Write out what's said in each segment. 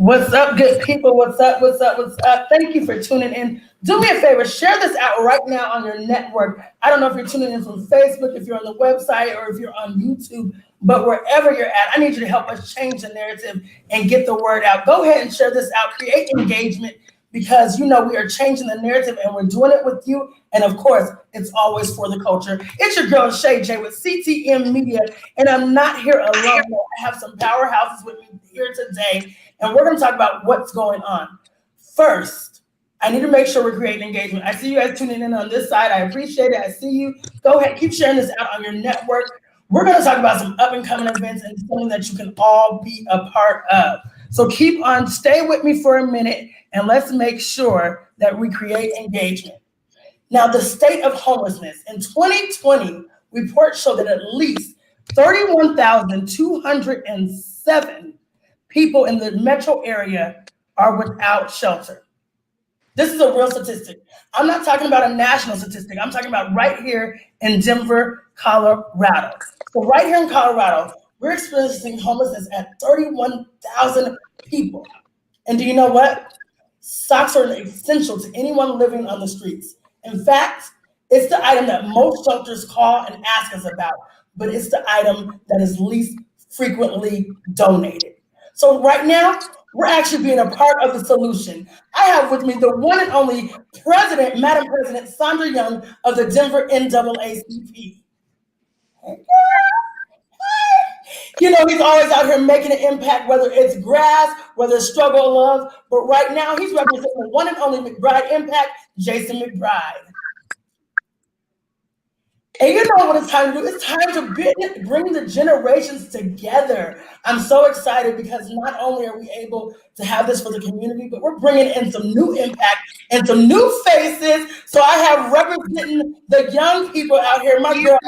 What's up, good people? What's up? What's up? What's up? Thank you for tuning in. Do me a favor, share this out right now on your network. I don't know if you're tuning in from Facebook, if you're on the website, or if you're on YouTube, but wherever you're at, I need you to help us change the narrative and get the word out. Go ahead and share this out, create engagement, because you know we are changing the narrative and we're doing it with you. And of course, it's always for the culture. It's your girl ShayJ with CTM Media, and I'm not here alone. I have some powerhouses with me here today, and we're going to talk about what's going on. First, I need to make sure we're creating engagement. I see you guys tuning in on this side. I appreciate it. I see you. Go ahead, keep sharing this out on your network. We're going to talk about some up and coming events and something that you can all be a part of. So keep on, stay with me for a minute, and let's make sure that we create engagement. Now, the state of homelessness. In 2020, reports show that at least 31,207 people in the metro area are without shelter. This is a real statistic. I'm not talking about a national statistic. I'm talking about right here in Denver, Colorado. So right here in Colorado, we're experiencing homelessness at 31,000 people. And do you know what? Socks are essential to anyone living on the streets. In fact, it's the item that most shelters call and ask us about, but it's the item that is least frequently donated. So right now, we're actually being a part of the solution. I have with me the one and only President, Madam President Sandra Young of the Denver NAACP. You know, he's always out here making an impact, whether it's grass, whether it's struggle or love. But right now, he's representing the one and only McBride Impact, Jason McBride. And you know what it's time to do? It's time to bring the generations together. I'm so excited because not only are we able to have this for the community, but we're bringing in some new impact and some new faces. So I have representing the young people out here, my girl,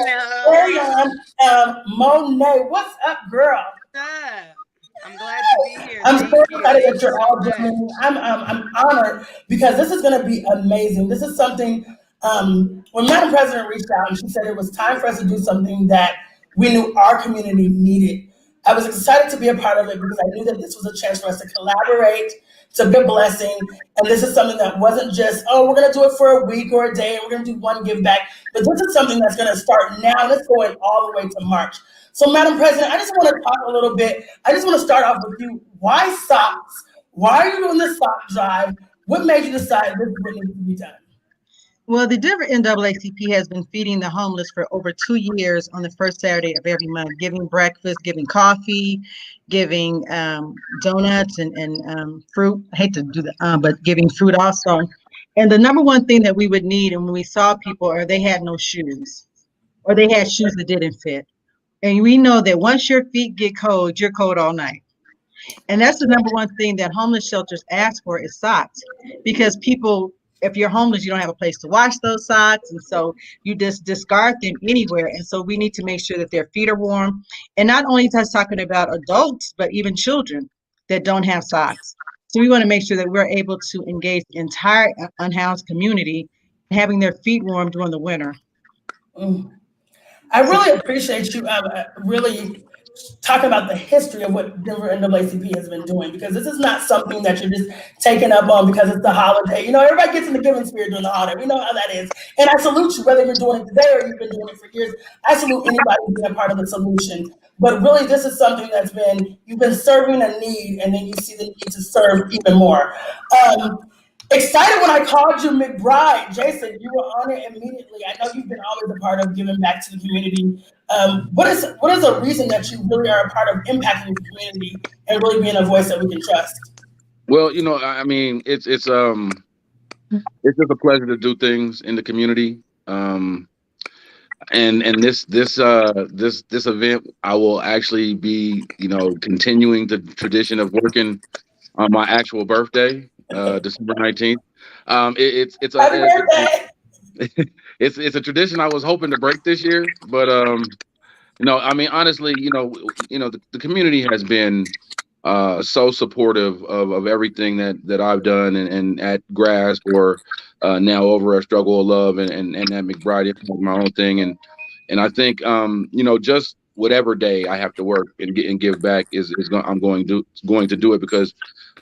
Monet. What's up, girl? I'm glad to be here. I'm so excited that you're all joining me. I'm honored because this is going to be amazing. This is something. When Madam President reached out and she said it was time for us to do something that we knew our community needed, I was excited to be a part of it because I knew that this was a chance for us to collaborate. It's a good blessing. And this is something that wasn't just, oh, we're going to do it for a week or a day and we're going to do one give back. But this is something that's going to start now and it's going all the way to March. So Madam President, I just want to talk a little bit. I just want to start off with you. Why socks? Why are you doing this sock drive? What made you decide this is what needs to be done? Well, the Denver NAACP has been feeding the homeless for over 2 years on the first Saturday of every month, giving breakfast, giving coffee, giving donuts and fruit. I hate to do that, but giving fruit also. And the number one thing that we would need, and when we saw people, or they had no shoes, or they had shoes that didn't fit. And we know that once your feet get cold, you're cold all night. And that's the number one thing that homeless shelters ask for is socks, because people, if you're homeless, you don't have a place to wash those socks. And so you just discard them anywhere. And so we need to make sure that their feet are warm. And not only just talking about adults, but even children that don't have socks. So we want to make sure that we're able to engage the entire unhoused community, having their feet warm during the winter. I really appreciate you really talking about the history of what Denver NAACP has been doing, because this is not something that you're just taking up on because it's the holiday. You know, everybody gets in the giving spirit during the holiday. We know how that is. And I salute you, whether you're doing it today or you've been doing it for years. I salute anybody who's been a part of the solution. But really, this is something that's you've been serving a need, and then you see the need to serve even more. Excited when I called you McBride. Jason, you were on it immediately. I know you've been always a part of giving back to the community. What is a reason that you really are a part of impacting the community and really being a voice that we can trust? Well, you know, I mean, it's just a pleasure to do things in the community. And this event, I will actually be, you know, continuing the tradition of working on my actual birthday. December 19th. It's a tradition I was hoping to break this year, but you know, I mean, honestly, you know, the community has been so supportive of everything that I've done and at Grass or now over at Struggle of Love and at McBride, my own thing, and I think you know, just whatever day I have to work and give back I'm going to do it, because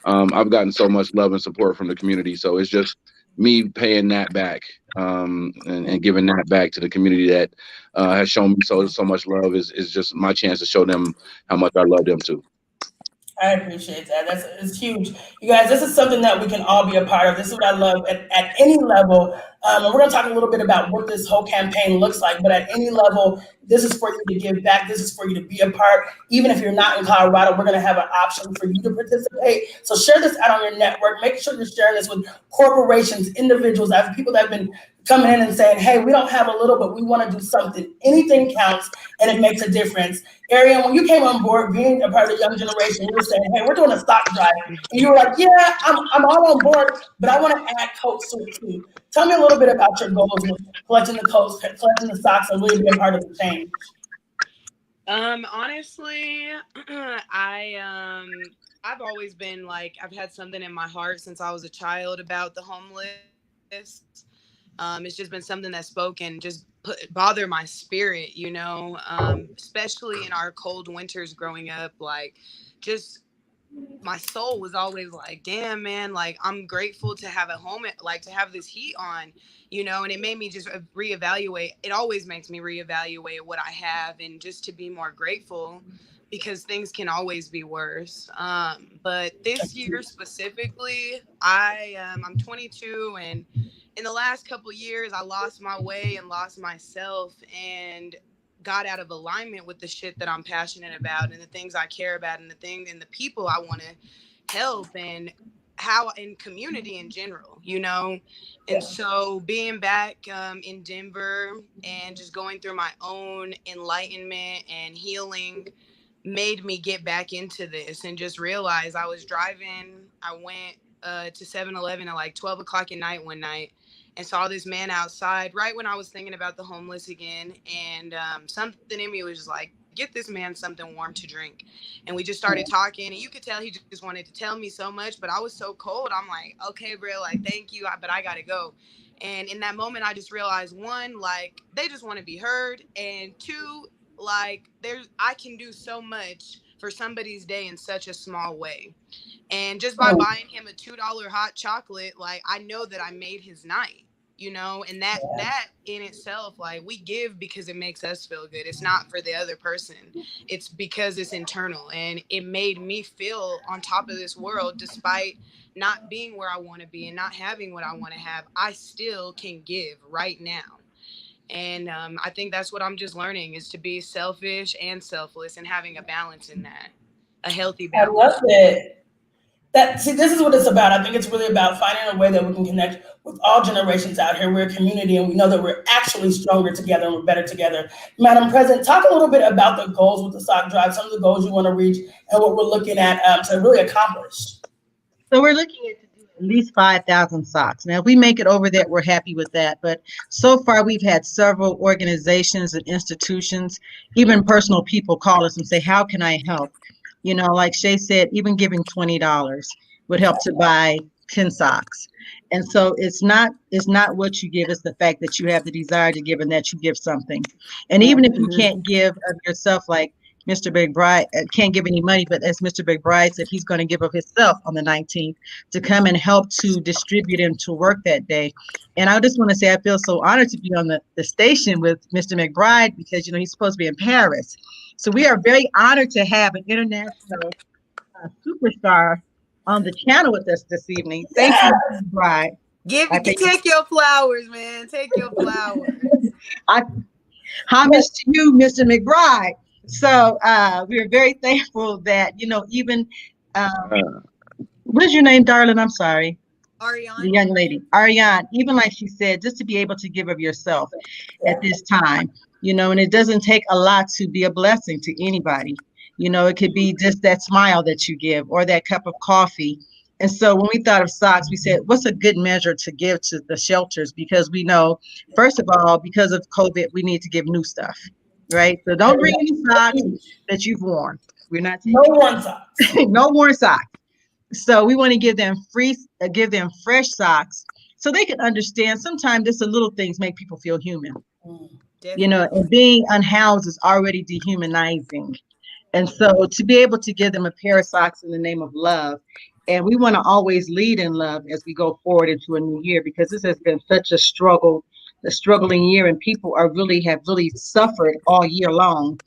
I've gotten so much love and support from the community. So it's just me paying that back, and giving that back to the community that has shown me so much love is just my chance to show them how much I love them too. I appreciate that. It's huge. You guys, this is something that we can all be a part of. This is what I love at any level. And we're going to talk a little bit about what this whole campaign looks like, but at any level, this is for you to give back. This is for you to be a part. Even if you're not in Colorado, we're going to have an option for you to participate. So share this out on your network. Make sure you're sharing this with corporations, individuals, people that have been coming in and saying, hey, we don't have a little, but we want to do something. Anything counts, and it makes a difference. Ariane, when you came on board, being a part of the young generation, you were saying, hey, we're doing a stock drive. And you were like, yeah, I'm all on board, but I want to add coats to it too. Tell me a little bit about your goals with collecting the coats, collecting the socks, and really being part of the change. Honestly, I've always been like, I've had something in my heart since I was a child about the homeless. It's just been something that spoke and just bother my spirit, especially in our cold winters growing up. Like, just my soul was always like, damn, man, like, I'm grateful to have a home, like, to have this heat on, and it made me just reevaluate. It always makes me reevaluate what I have, and just to be more grateful, because things can always be worse. But this year specifically, I'm 22, and in the last couple of years, I lost my way and lost myself, and got out of alignment with the shit that I'm passionate about, and the things I care about, and the people I want to help, and how in community in general, And so being back in Denver and just going through my own enlightenment and healing made me get back into this, and just realize I was driving. I went to 7-Eleven at like 12 o'clock at night one night, and saw this man outside right when I was thinking about the homeless again. And something in me was just like, get this man something warm to drink. And we just started talking, and you could tell he just wanted to tell me so much, but I was so cold. I'm like, okay, bro, like, thank you, but I gotta go. And in that moment, I just realized, one, like, they just want to be heard, and two, like, I can do so much for somebody's day in such a small way. And just by buying him a $2 hot chocolate, like, I know that I made his night, and that in itself, like, we give because it makes us feel good. It's not for the other person. It's because it's internal, and it made me feel on top of this world, despite not being where I want to be and not having what I want to have. I still can give right now. And I think that's what I'm just learning, is to be selfish and selfless, and having a balance in that, a healthy balance. I love it. This is what it's about. I think it's really about finding a way that we can connect with all generations out here. We're a community, and we know that we're actually stronger together and we're better together. Madam President, talk a little bit about the goals with the sock drive, some of the goals you want to reach, and what we're looking at to really accomplish. So we're looking at least 5,000 socks. Now, if we make it over that, we're happy with that. But so far, we've had several organizations and institutions, even personal people, call us and say, how can I help? Like Shay said, even giving $20 would help to buy 10 socks. And so it's not what you give, it's the fact that you have the desire to give and that you give something. And even if you can't give of yourself, like Mr. McBride can't give any money, but as Mr. McBride said, he's going to give of himself on the 19th to come and help to distribute and to work that day. And I just want to say, I feel so honored to be on the station with Mr. McBride, because, he's supposed to be in Paris. So we are very honored to have an international superstar on the channel with us this evening. Thank you, Mr. McBride. Take your flowers, man. Take your flowers. Homage to you, Mr. McBride. So we are very thankful that, even, what's your name, darling? I'm sorry. Ariane. The young lady, Ariane, even like she said, just to be able to give of yourself at this time, and it doesn't take a lot to be a blessing to anybody. It could be just that smile that you give, or that cup of coffee. And so when we thought of socks, we said, what's a good measure to give to the shelters? Because we know, first of all, because of COVID, we need to give new stuff, right? So don't bring any socks that you've worn. We're not taking no worn socks. No worn socks. So we want to give them fresh socks, so they can understand. Sometimes just the little things make people feel human. You know, and being unhoused is already dehumanizing. And so to be able to give them a pair of socks in the name of love, and we want to always lead in love as we go forward into a new year, because this has been such a struggling year, and people have really suffered all year long.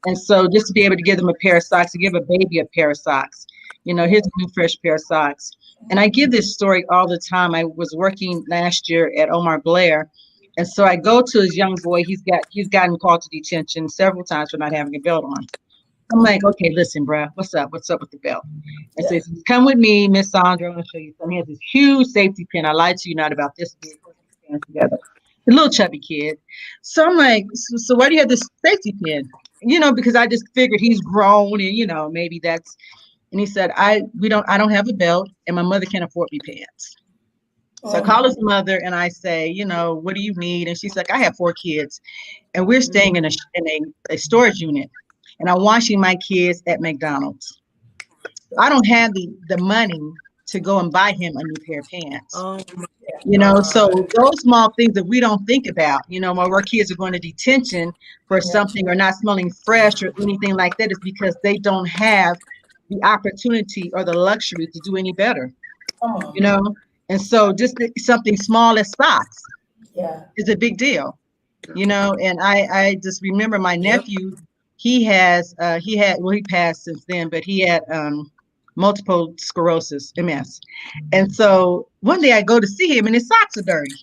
And so just to be able to give them a pair of socks, to give a baby a pair of socks, you know, here's a new fresh pair of socks. And I give this story all the time. I was working last year at Omar Blair. And so I go to his young boy. He's gotten called to detention several times for not having a belt on. I'm like, okay, listen, bro, what's up? What's up with the belt? And so he says, come with me, Miss Sandra. I'm gonna show you something. He has this huge safety pin. I lied to you not about this. Together. The little chubby kid. So I'm like, so why do you have this safety pin? You know, because I just figured he's grown and you know, maybe that's. And he said, I don't have a belt and my mother can't afford me pants. So I call his mother and I say, you know, what do you need? And she's like, I have 4 kids and we're staying in a storage unit and I'm washing my kids at McDonald's. I don't have the money to go and buy him a new pair of pants. You know, so those small things that we don't think about, you know, while our kids are going to detention for something or not smelling fresh or anything like that is because they don't have the opportunity or the luxury to do any better, you know? And so just something small as socks is a big deal, you know? And I just remember my nephew, he passed since then, but he had multiple sclerosis, MS. And so one day I go to see him and his socks are dirty.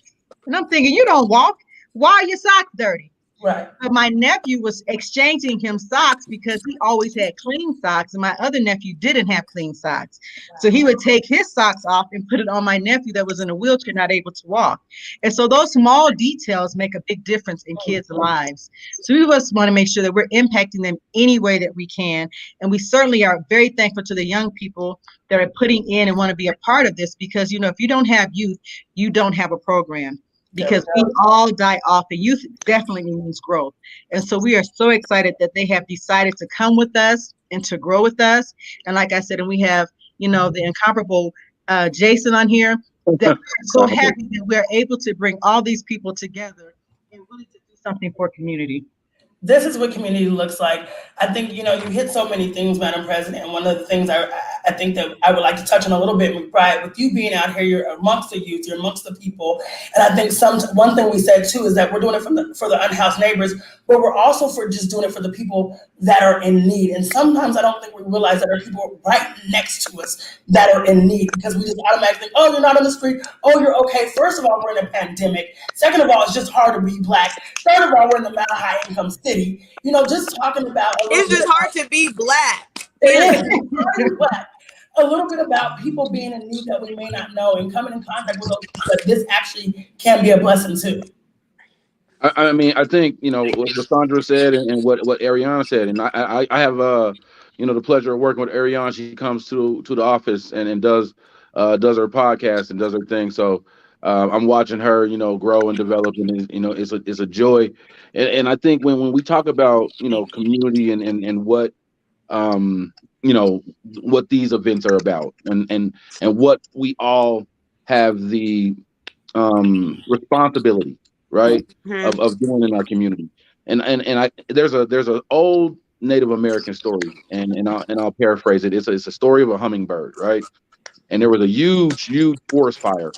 And I'm thinking, you don't walk. Why are your socks dirty? Right. But my nephew was exchanging him socks because he always had clean socks, and my other nephew didn't have clean socks. So he would take his socks off and put it on my nephew that was in a wheelchair, not able to walk. And so those small details make a big difference in kids' lives. So we just want to make sure that we're impacting them any way that we can. And we certainly are very thankful to the young people that are putting in and want to be a part of this because, you know, if you don't have youth, you don't have a program. Because we all die off, and youth definitely means growth. And so we are so excited that they have decided to come with us and to grow with us. And like I said, and we have, you know, the incomparable Jason on here. That we're so happy that we're able to bring all these people together and really to do something for community. This is what community looks like. I think, you know, you hit so many things, Madam President. And one of the things I think that I would like to touch on a little bit, McBride, with you being out here, you're amongst the youth, you're amongst the people. And I think one thing we said too is that we're doing it for the unhoused neighbors, but we're also for just doing it for the people that are in need. And sometimes I don't think we realize that there are people right next to us that are in need because we just automatically think, oh, you're not on the street. Oh, you're okay. First of all, we're in a pandemic. Second of all, it's just hard to be Black. Third of all, we're in the Mount High Income City. You know, just talking about it's just hard to be Black. A little bit about people being in need that we may not know and coming in contact with those people that this actually can be a blessing too. I mean, I think, you know, what Sandra said and what Ariana said, and I have you know, the pleasure of working with Ariana. She comes to the office and does her podcast and does her thing. So I'm watching her, you know, grow and develop, and you know, it's a joy. And I think when we talk about, you know, community and what you know, what these events are about and what we all have the responsibility, right, of doing in our community. And there's a old Native American story, and I'll paraphrase it. It's a story of a hummingbird, right? And there was a huge forest fire,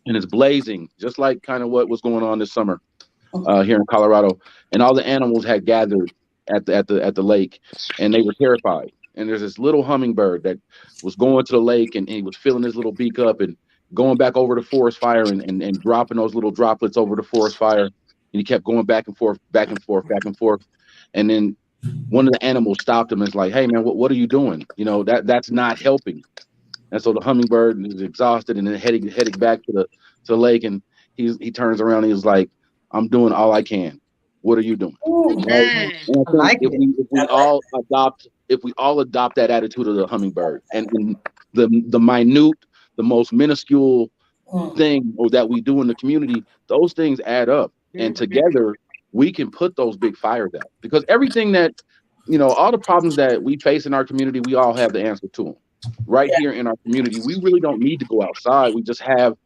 and it's blazing, just like kind of what was going on this summer here in Colorado. And all the animals had gathered at the lake, and they were terrified. And there's this little hummingbird that was going to the lake, and he was filling his little beak up and going back over the forest fire and dropping those little droplets over the forest fire. And he kept going back and forth, back and forth, back and forth. And then one of the animals stopped him and was like, "Hey man, what are you doing? You know, that's not helping." And so the hummingbird is exhausted and then heading back to the lake, and he turns around and he's like, "I'm doing all I can. What are you doing?" Right? And I think if we all adopt that attitude of the hummingbird and the minute, the most minuscule thing or that we do in the community, those things add up, and together we can put those big fires out. Because everything that, you know, all the problems that we face in our community, we all have the answer to them right here in our community. We really don't need to go outside. We just have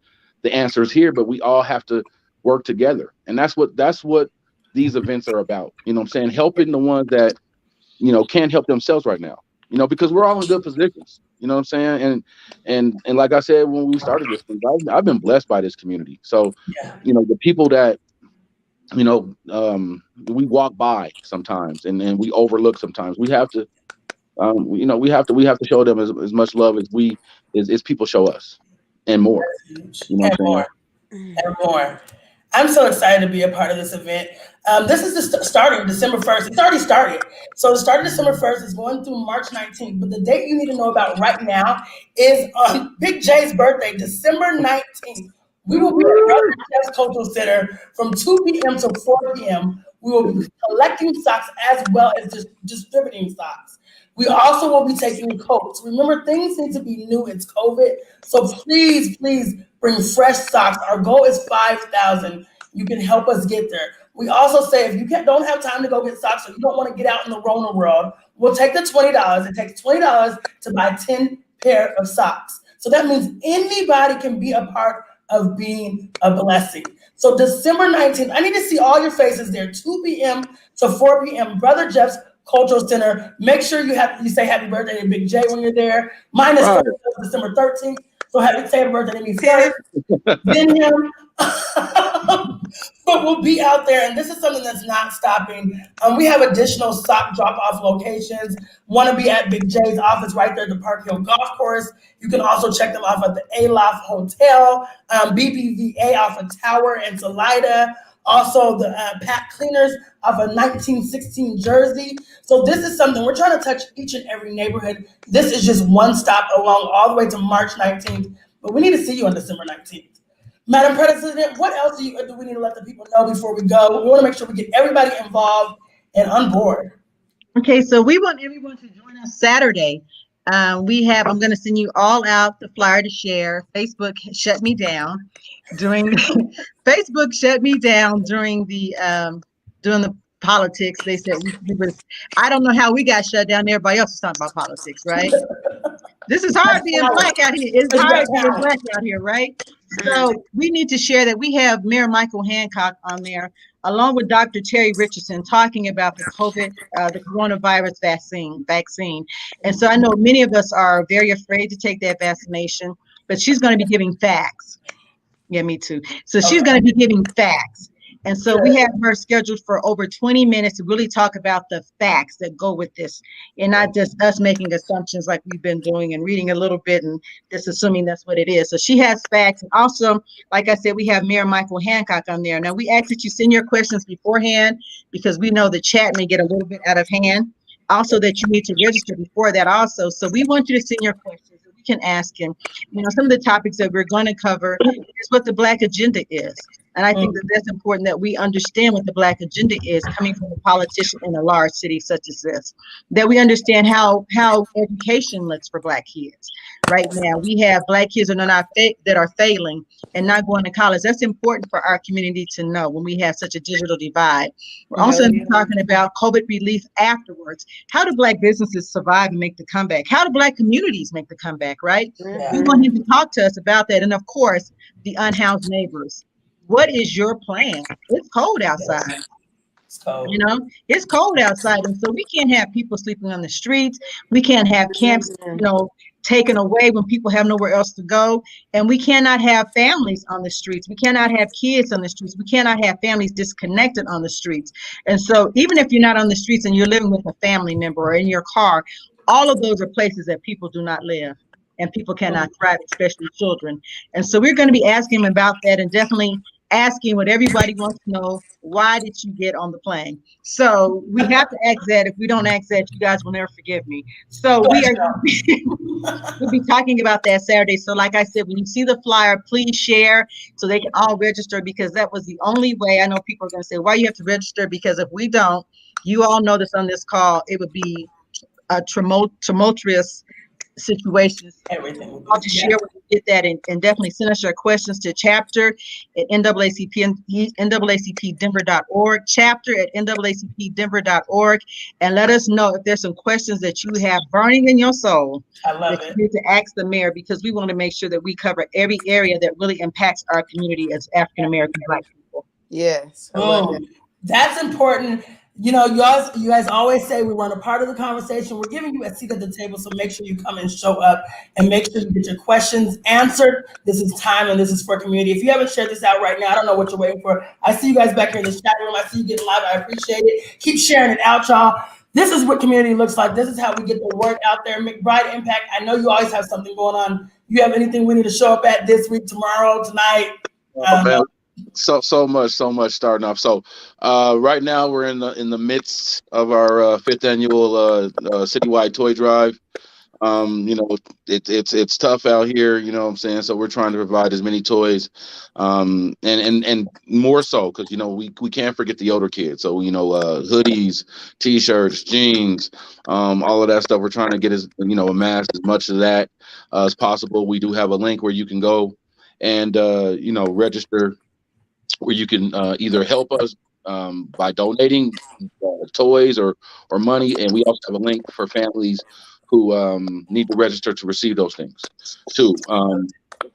the answers here, but we all have to work together. And that's what these events are about. You know what I'm saying? Helping the ones that, can't help themselves right now. Because we're all in good positions. You know what I'm saying? And like I said when we started this thing, I've been blessed by this community. So, Yeah. the people that we walk by sometimes and we overlook sometimes. We have to, we have to show them as much love as people show us, and more. Huge. You know And what I'm saying? more. And more. I'm so excited to be a part of this event. This is just starting December 1st. It's already started. So it started December 1st. It's going through March 19th. But the date you need to know about right now is on Big J's birthday, December 19th. We will be at Brother Jeff's Cultural Center from 2 p.m. to 4 p.m. We will be collecting socks as well as distributing socks. We also will be taking coats. Remember, things need to be new. It's COVID. So please, please bring fresh socks. Our goal is 5,000. You can help us get there. We also say if you don't have time to go get socks or you don't want to get out in the Rona world, we'll take the $20. It takes $20 to buy 10 pair of socks. So that means anybody can be a part of being a blessing. So December 19th, I need to see all your faces there, 2 p.m. to 4 p.m. Brother Jeff's Cultural Center. Make sure you say happy birthday to Big J when you're there. Mine is Right. December 13th. So say happy birthday to me first, then him. But we'll be out there, and this is something that's not stopping. We have additional sock drop-off locations. Want to be at Big J's office right there at the Park Hill Golf Course. You can also check them off at the Aloft Hotel, BBVA off of Tower and Salida. Also, the Pat Cleaners off of 1916 Jersey. So this is something we're trying to touch each and every neighborhood. This is just one stop along all the way to March 19th. But we need to see you on December 19th. Madam President, what else do we need to let the people know before we go? We want to make sure we get everybody involved and on board. Okay, so we want everyone to join us Saturday. I'm going to send you all out the flyer to share. Facebook shut me down during the politics. They said I don't know how we got shut down. Everybody else was talking about politics, right? This is hard being black out here. It's hard being black out here, right? So we need to share that we have Mayor Michael Hancock on there, along with Dr. Terry Richardson, talking about the coronavirus vaccine. And so I know many of us are very afraid to take that vaccination, but she's going to be giving facts. Yeah, me too. So she's going to be giving facts. And so we have her scheduled for over 20 minutes to really talk about the facts that go with this, and not just us making assumptions like we've been doing and reading a little bit and just assuming that's what it is. So she has facts. And also, like I said, we have Mayor Michael Hancock on there. Now, we ask that you send your questions beforehand because we know the chat may get a little bit out of hand. Also, that you need to register before that also. So we want you to send your questions. We can ask him. Some of the topics that we're going to cover is what the Black agenda is. And I think that that's important that we understand what the Black agenda is coming from a politician in a large city such as this, that we understand how education looks for Black kids. Right now, we have Black kids that are failing and not going to college. That's important for our community to know when we have such a digital divide. We're also talking about COVID relief afterwards. How do Black businesses survive and make the comeback? How do Black communities make the comeback, right? Yeah. We want him to talk to us about that. And of course, the unhoused neighbors. What is your plan? It's cold outside. It's cold. It's cold outside. And so we can't have people sleeping on the streets. We can't have camps, taken away when people have nowhere else to go. And we cannot have families on the streets. We cannot have kids on the streets. We cannot have families disconnected on the streets. And so even if you're not on the streets and you're living with a family member or in your car, all of those are places that people do not live. And people cannot thrive, especially children. And so we're going to be asking him about that and definitely asking what everybody wants to know. Why did you get on the plane? So we have to ask that. If we don't ask that, you guys will never forgive me. So we'll be talking about that Saturday. So like I said, when you see the flyer, please share so they can all register, because that was the only way. I know people are going to say, why you have to register? Because if we don't, you all know this on this call, it would be a tumultuous situations. Everything. I'll just share when you get that, and definitely send us your questions to chapter at NAACPdenver.org, chapter at NAACPdenver.org, and let us know if there's some questions that you have burning in your soul. I love that it. you need to ask the mayor, because we want to make sure that we cover every area that really impacts our community as African American Black people. Yes, I love it. That's important. You know, you guys always say we want a part of the conversation. We're giving you a seat at the table, so make sure you come and show up and make sure you get your questions answered. This is time and this is for community. If you haven't shared this out right now, I don't know what you're waiting for. I see you guys back here in the chat room. I see you getting live. I appreciate it. Keep sharing it out, y'all. This is what community looks like. This is how we get the word out there. McBride Impact, I know you always have something going on. You have anything we need to show up at this week, tomorrow, tonight? Man, so much starting off. So right now we're in the midst of our fifth annual citywide toy drive. You know, it's tough out here, you know what I'm saying? So we're trying to provide as many toys, and more so because, you know, we can't forget the older kids. So, you know, hoodies, t-shirts, jeans, all of that stuff. We're trying to get amass as much of that as possible. We do have a link where you can go and register, where you can either help us by donating toys or money, and we also have a link for families who need to register to receive those things too.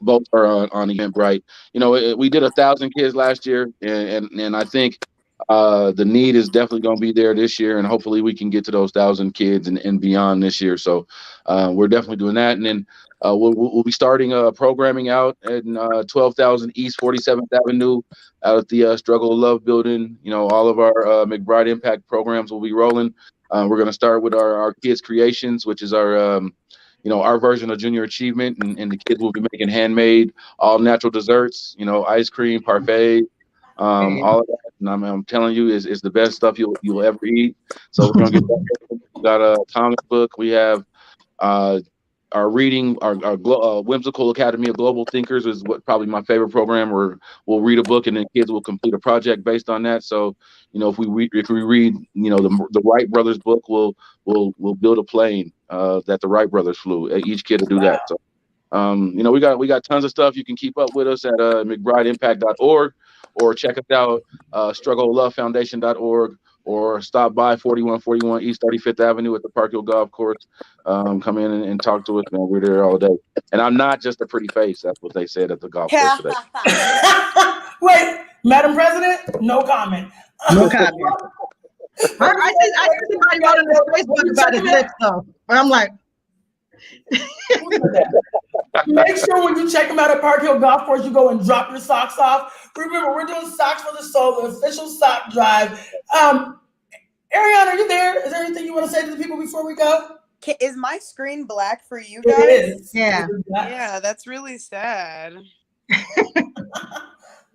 Both are on Eventbrite. You know, we did 1,000 kids last year, and I think the need is definitely going to be there this year, and hopefully we can get to those 1,000 kids and beyond this year. So we're definitely doing that, and then we'll be starting programming out in 12,000 East 47th Avenue, out at the Struggle of Love building. You know, all of our McBride Impact programs will be rolling. We're going to start with our Kids Creations, which is our our version of Junior Achievement, and the kids will be making handmade, all natural desserts. You know, ice cream, parfait, all of that. And I'm telling you, is the best stuff you'll ever eat. So we're gonna get that. We got a comic book. We have our reading, our Whimsical Academy of Global Thinkers is what probably my favorite program, where we'll read a book and then kids will complete a project based on that. So, you know, if we read, you know, the Wright brothers book, we'll build a plane that the Wright brothers flew. Each kid will do that. So, you know, we got tons of stuff. You can keep up with us at McBrideImpact.org, or check us out StruggleLoveFoundation.org, or stop by 4141 East 35th Avenue at the Park Hill Golf Course. Come in and talk to us, man. We're there all day. And I'm not just a pretty face. That's what they said at the golf course today. Wait, Madam President, no comment. No comment. I see somebody got on the Facebook about his lips though, but I'm like, make sure when you check them out at Park Hill Golf Course, you go and drop your socks off. Remember, we're doing Socks for the Soul, the official sock drive. Ariana, are you there? Is there anything you want to say to the people before we go? Is my screen black for you guys? It is. yeah. Yeah, that's really sad.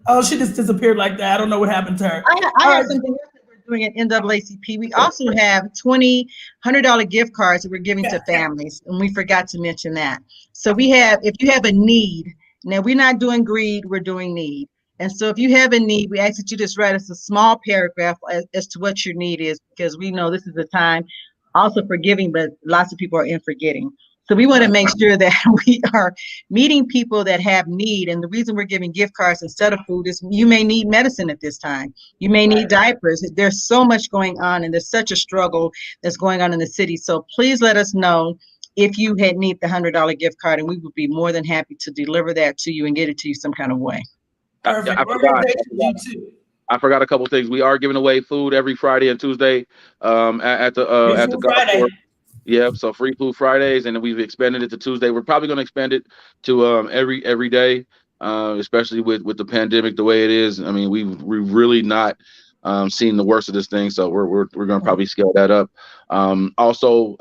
Oh, she just disappeared like that. I don't know what happened to her. I have something else that we're doing at NAACP. We also have $100 gift cards that we're giving to families, and we forgot to mention that. So we have, if you have a need, now we're not doing greed, we're doing need. And so if you have a need, we ask that you just write us a small paragraph as to what your need is, because we know this is a time also for giving, but lots of people are in forgetting. So we want to make sure that we are meeting people that have need. And the reason we're giving gift cards instead of food is you may need medicine at this time. You may need diapers. There's so much going on, and there's such a struggle that's going on in the city. So please let us know if you need the $100 gift card, and we would be more than happy to deliver that to you and get it to you some kind of way. Perfect. I forgot a couple things. We are giving away food every Friday and Tuesday at the golf course. Yep. So free food Fridays, and then we've expanded it to Tuesday. We're probably going to expand it to every day, especially with the pandemic the way it is. I mean, we've really not seen the worst of this thing, so we're going to probably scale that up. Also,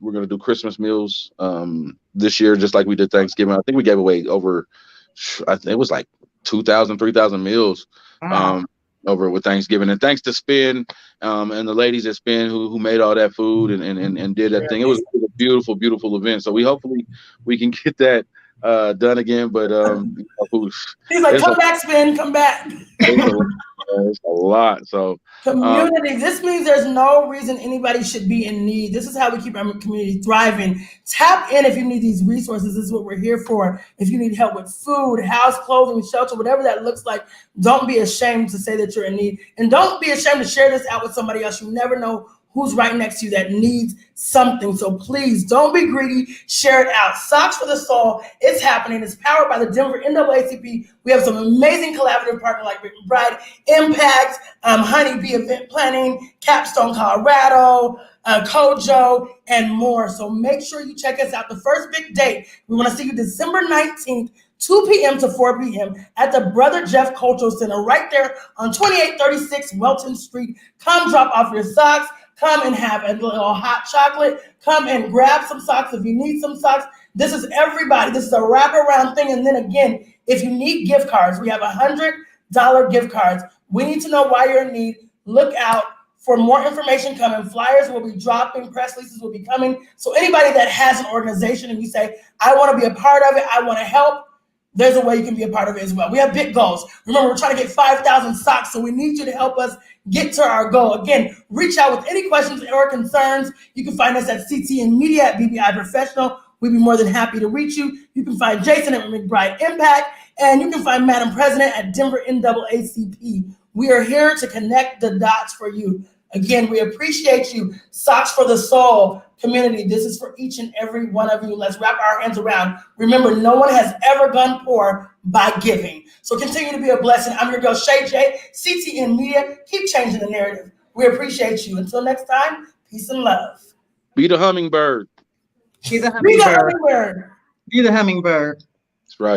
we're going to do Christmas meals this year, just like we did Thanksgiving. I think we gave away over, I think it was like 2,000, 3,000 meals. Over with Thanksgiving, and thanks to Spin and the ladies at Spin who made all that food and did that thing. It was a beautiful event. So hopefully we can get that done again. But he's like, come back, Spin, come back. It's a lot. So community. This means there's no reason anybody should be in need. This is how we keep our community thriving. Tap in if you need these resources. This is what we're here for. If you need help with food, house, clothing, shelter, whatever that looks like, don't be ashamed to say that you're in need, and don't be ashamed to share this out with somebody else. You never know who's right next to you that needs something. So please don't be greedy. Share it out. Socks for the Soul. It's happening. It's powered by the Denver NAACP. We have some amazing collaborative partners like Bride Impact, Honeybee Event Planning, Capstone Colorado, Kojo, and more. So make sure you check us out. The first big date, we want to see you December 19th, 2 p.m. to 4 p.m. at the Brother Jeff Cultural Center right there on 2836 Welton Street. Come drop off your socks. Come and have a little hot chocolate. Come and grab some socks if you need some socks. This is everybody. This is a wraparound thing. And then again, if you need gift cards, we have $100 gift cards. We need to know why you're in need. Look out for more information coming. Flyers will be dropping. Press releases will be coming. So anybody that has an organization and you say, I want to be a part of it, I want to help, there's a way you can be a part of it as well. We have big goals. Remember, we're trying to get 5,000 socks, so we need you to help us get to our goal. Again, reach out with any questions or concerns. You can find us at CTN Media at BBI Professional. We'd be more than happy to reach you. You can find Jason at McBride Impact, and you can find Madam President at Denver NAACP. We are here to connect the dots for you. Again, we appreciate you. Socks for the Soul community. This is for each and every one of you. Let's wrap our hands around. Remember, no one has ever gone poor by giving. So continue to be a blessing. I'm your girl, ShayJ, CTN Media. Keep changing the narrative. We appreciate you. Until next time, peace and love. Be the hummingbird. Be the Be the hummingbird. hummingbird. Be the hummingbird. That's right.